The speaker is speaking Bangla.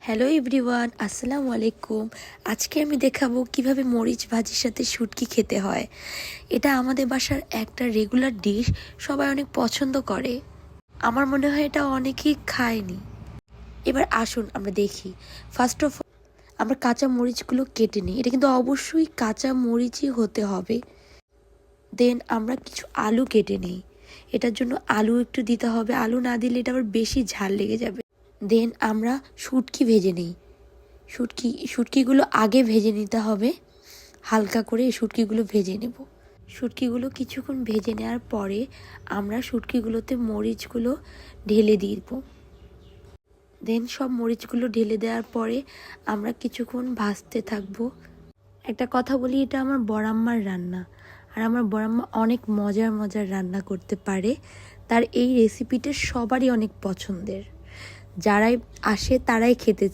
হ্যালো এভরিওয়ান, আসসালামু আলাইকুম। আজকে আমি দেখাবো কিভাবে মরিচ ভাজির সাথে শুটকি খেতে হয়। এটা আমাদের বাসার একটা রেগুলার ডিশ, সবাই অনেক পছন্দ করে। আমার মনে হয় এটা অনেকেই খায়নি। এবার আসুন আমরা দেখি। ফার্স্ট অফ অল আমরা কাঁচা মরিচগুলো কেটে নিই। এটা কিন্তু অবশ্যই কাঁচা মরিচই হতে হবে। দেন আমরা কিছু আলু কেটে নিই। এটার জন্য আলু একটু দিতে হবে, আলু না দিলে এটা আবার বেশি ঝাল লেগে যাবে। দেন আমরা শুটকি ভেজে নিই। শুটকিগুলো আগে ভেজে নিতে হবে, হালকা করে এই শুটকিগুলো ভেজে নেব। শুটকিগুলো কিছুক্ষণ ভেজে নেওয়ার পরে আমরা শুটকিগুলোতে মরিচগুলো ঢেলে দিব। দেন সব মরিচগুলো ঢেলে দেওয়ার পরে আমরা কিছুক্ষণ ভাজতে থাকবো। একটা কথা বলি, এটা আমার বড়াম্মার রান্না, আর আমার বড়াম্মা অনেক মজার মজার রান্না করতে পারে। তার এই রেসিপিটা সবারই অনেক পছন্দের, যারাই আসে তারাই খেতে